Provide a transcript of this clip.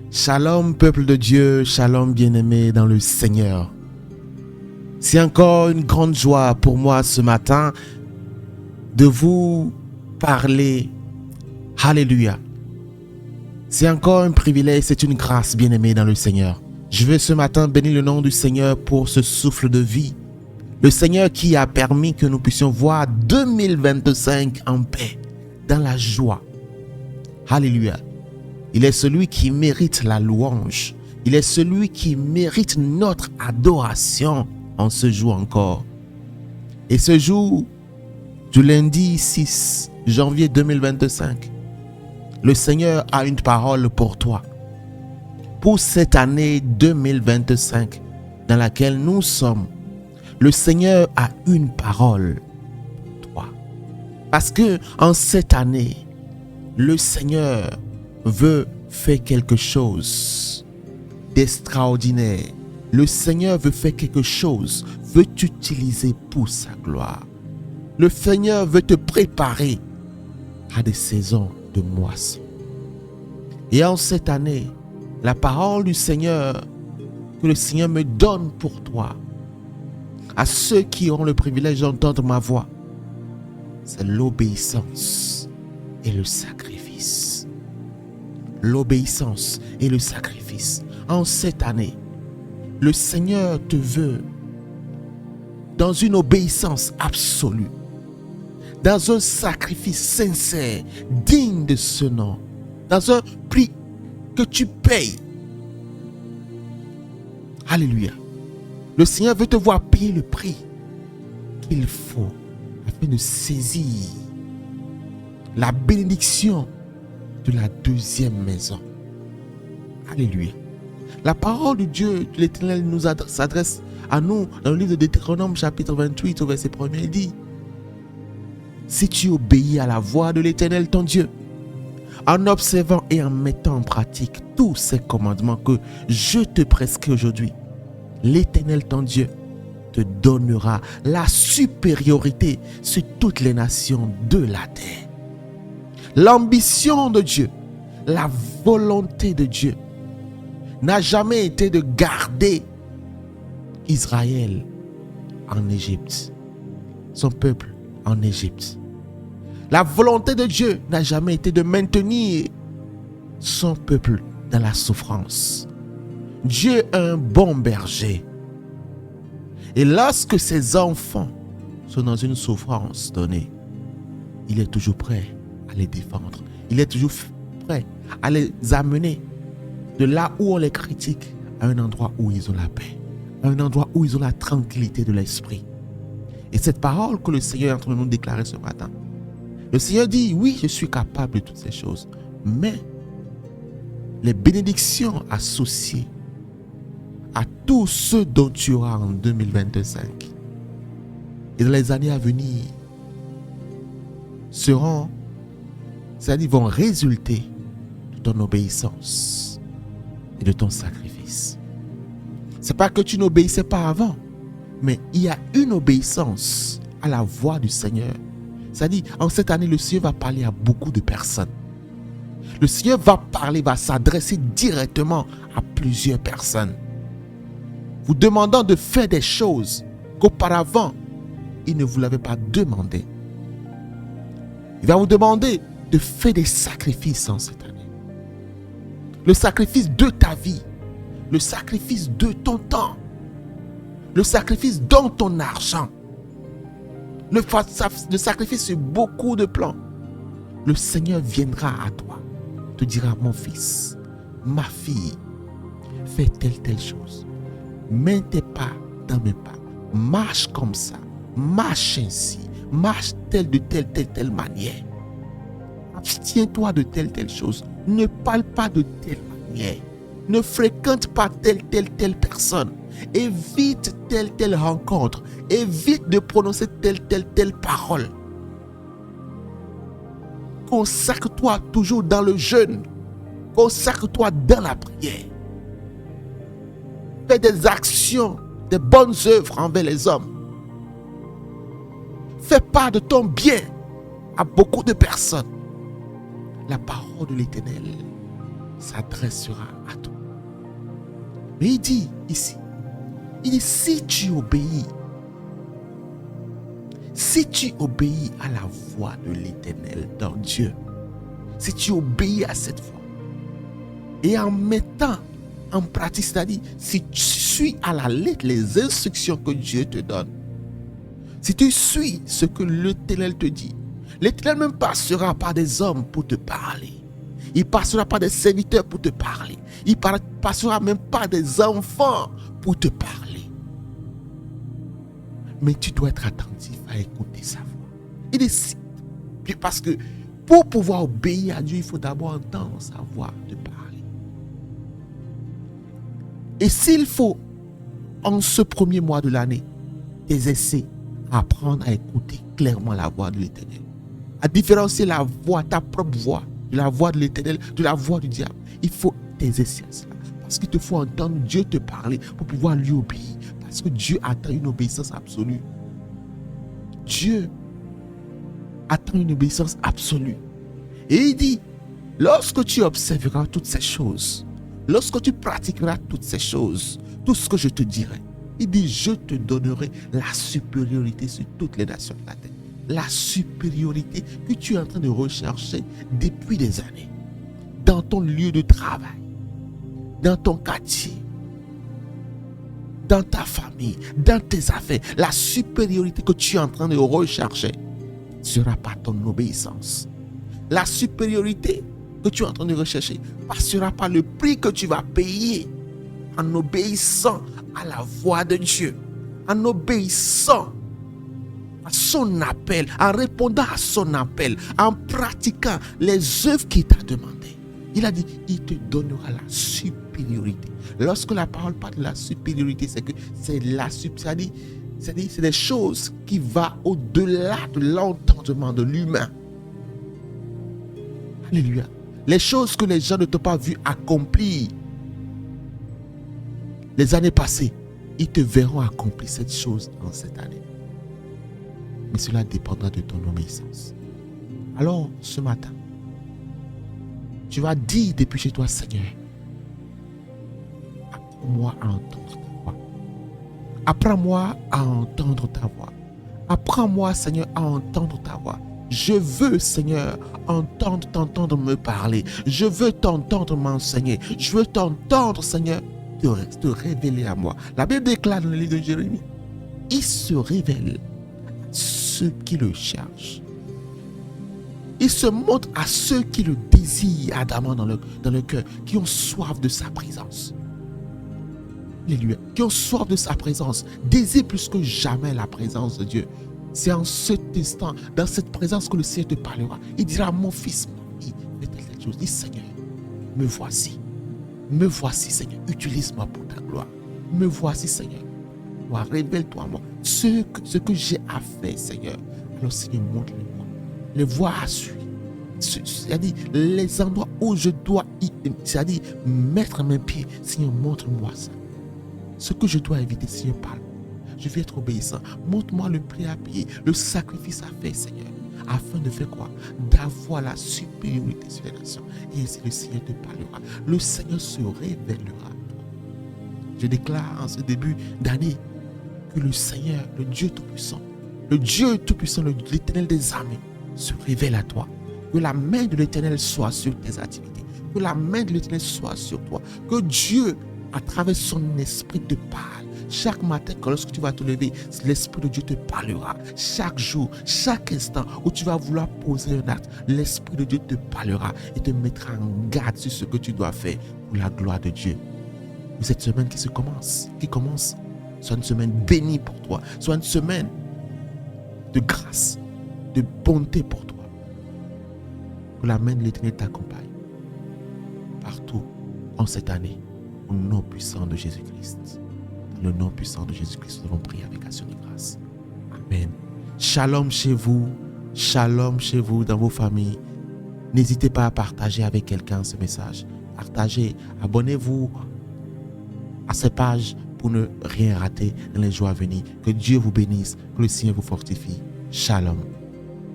Shalom peuple de Dieu, shalom bien-aimé dans le Seigneur. C'est encore une grande joie pour moi ce matin de vous parler. Alléluia. C'est encore un privilège, c'est une grâce bien-aimé dans le Seigneur. Je veux ce matin bénir le nom du Seigneur pour ce souffle de vie. Le Seigneur qui a permis que nous puissions voir 2025 en paix, dans la joie. Alléluia. Il est celui qui mérite la louange. Il est celui qui mérite notre adoration en ce jour encore. Et ce jour du lundi 6 janvier 2025, le Seigneur a une parole pour toi. Pour cette année 2025 dans laquelle nous sommes, le Seigneur a une parole pour toi. Parce que en cette année, le Seigneur veut faire quelque chose d'extraordinaire. Le Seigneur veut faire quelque chose, veut t'utiliser pour sa gloire. Le Seigneur veut te préparer à des saisons de moisson. Et en cette année, la parole du Seigneur que le Seigneur me donne pour toi, à ceux qui auront le privilège d'entendre ma voix, c'est l'obéissance et le sacrifice. L'obéissance et le sacrifice. En cette année, le Seigneur te veut dans une obéissance absolue, dans un sacrifice sincère, digne de ce nom, dans un prix que tu payes. Alléluia. Le Seigneur veut te voir payer le prix qu'il faut afin de saisir la bénédiction de la deuxième maison. Alléluia. La parole de Dieu, de l'Éternel, s'adresse à nous dans le livre de Deutéronome chapitre 28 au verset 1er. Il dit: si tu obéis à la voix de l'Éternel ton Dieu, en observant et en mettant en pratique tous ces commandements que je te prescris aujourd'hui, l'Éternel ton Dieu te donnera la supériorité sur toutes les nations de la terre. L'ambition de Dieu, la volonté de Dieu n'a jamais été de garder Israël en Égypte, son peuple en Égypte. La volonté de Dieu n'a jamais été de maintenir son peuple dans la souffrance. Dieu est un bon berger. Et lorsque ses enfants sont dans une souffrance donnée, il est toujours prêt à les défendre. Il est toujours prêt à les amener de là où on les critique à un endroit où ils ont la paix, à un endroit où ils ont la tranquillité de l'esprit. Et cette parole que le Seigneur est en train de nous déclarer ce matin, le Seigneur dit: oui, je suis capable de toutes ces choses, mais les bénédictions associées à tout ce dont tu auras en 2025 et dans les années à venir vont résulter de ton obéissance et de ton sacrifice. C'est pas que tu n'obéissais pas avant, mais il y a une obéissance à la voix du Seigneur. C'est-à-dire, en cette année, le Seigneur va parler à beaucoup de personnes. Le Seigneur va s'adresser directement à plusieurs personnes, vous demandant de faire des choses qu'auparavant, il ne vous l'avait pas demandé. Il va vous demander de faire des sacrifices en cette année. Le sacrifice de ta vie, le sacrifice de ton temps, le sacrifice dans ton argent, le sacrifice sur beaucoup de plans. Le Seigneur viendra à toi, te dira: mon fils, ma fille, fais telle chose. Mets tes pas dans mes pas. Marche comme ça. Marche ainsi. Marche de telle manière. Abstiens-toi de telle chose. Ne parle pas de telle manière. Ne fréquente pas telle personne. Évite telle rencontre. Évite de prononcer telle parole. Consacre-toi toujours dans le jeûne. Consacre-toi dans la prière. Fais des actions, des bonnes œuvres envers les hommes. Fais part de ton bien à beaucoup de personnes. La parole de l'Éternel s'adressera à toi. Mais il dit ici, si tu obéis à la voix de l'Éternel, dans Dieu, si tu obéis à cette voix, et en mettant en pratique, c'est-à-dire si tu suis à la lettre les instructions que Dieu te donne, si tu suis ce que l'Éternel te dit, l'Éternel même passera par des hommes pour te parler. Il passera par des serviteurs pour te parler. Il passera même par des enfants pour te parler. Mais tu dois être attentif à écouter sa voix. Il décide. Parce que pour pouvoir obéir à Dieu, il faut d'abord entendre sa voix te parler. Et s'il faut, en ce premier mois de l'année, t'exercer à apprendre à écouter clairement la voix de l'Éternel, à différencier la voix, ta propre voix, de la voix de l'Éternel, de la voix du diable, il faut t'exercer à cela. Parce qu'il te faut entendre Dieu te parler pour pouvoir lui obéir. Parce que Dieu attend une obéissance absolue. Dieu attend une obéissance absolue. Et il dit, lorsque tu observeras toutes ces choses, lorsque tu pratiqueras toutes ces choses, tout ce que je te dirai, il dit, je te donnerai la supériorité sur toutes les nations de la terre. La supériorité que tu es en train de rechercher depuis des années. Dans ton lieu de travail, dans ton quartier, dans ta famille, dans tes affaires. La supériorité que tu es en train de rechercher sera par ton obéissance. La supériorité que tu es en train de rechercher passera par le prix que tu vas payer en obéissant à la voix de Dieu, en obéissant à son appel, en répondant à son appel, en pratiquant les œuvres qu'il t'a demandées. Il a dit, il te donnera la supériorité. Lorsque la parole parle de la supériorité, c'est que c'est la supériorité, c'est-à-dire c'est des choses qui vont au-delà de l'entendement de l'humain. Alléluia. Les choses que les gens ne t'ont pas vu accomplir les années passées, ils te verront accomplir cette chose dans cette année. Mais cela dépendra de ton obéissance. Alors, ce matin, tu vas dire depuis chez toi, Seigneur, apprends-moi à entendre ta voix. Apprends-moi à entendre ta voix. Apprends-moi, Seigneur, à entendre ta voix. Je veux, Seigneur, t'entendre me parler. Je veux t'entendre m'enseigner. Je veux t'entendre, Seigneur, te révéler à moi. La Bible déclare dans le livre de Jérémie, il se révèle à ceux qui le cherchent. Il se montre à ceux qui le désirent ardemment dans le cœur, qui ont soif de sa présence. Alléluia. Qui ont soif de sa présence, désirent plus que jamais la présence de Dieu. C'est en cet instant, dans cette présence que le Seigneur te parlera. Il dira, mon fils, mon fille, fais telle chose. Dis, Seigneur, me voici. Me voici, Seigneur. Utilise-moi pour ta gloire. Me voici, Seigneur. Révèle-toi à moi. Ce que j'ai à faire, Seigneur. Alors, Seigneur, montre-le-moi. Les voies à suivre. C'est-à-dire, les endroits où je dois c'est-à-dire, mettre mes pieds. Seigneur, montre-moi ça. Ce que je dois éviter, Seigneur, parle. Je vais être obéissant. Montre-moi le prix à payer, le sacrifice à faire, Seigneur. Afin de faire quoi? D'avoir la supériorité sur les nations. Et ainsi le Seigneur te parlera. Le Seigneur se révélera à toi. Je déclare en ce début d'année que le Seigneur, le Dieu Tout-Puissant, l'Éternel des armées, se révèle à toi. Que la main de l'Éternel soit sur tes activités. Que la main de l'Éternel soit sur toi. Que Dieu, à travers son esprit, te parle. Chaque matin, lorsque tu vas te lever, l'Esprit de Dieu te parlera. Chaque jour, chaque instant où tu vas vouloir poser un acte, l'Esprit de Dieu te parlera et te mettra en garde sur ce que tu dois faire pour la gloire de Dieu. Cette semaine qui commence, soit une semaine bénie pour toi, soit une semaine de grâce, de bonté pour toi. Que la main de l'Éternel t'accompagne partout en cette année, au nom puissant de Jésus-Christ. Dans le nom puissant de Jésus-Christ, nous avons prié avec action de grâce. Amen. Shalom chez vous dans vos familles. N'hésitez pas à partager avec quelqu'un ce message. Partagez, abonnez-vous à ces pages pour ne rien rater dans les jours à venir. Que Dieu vous bénisse, que le Seigneur vous fortifie. Shalom.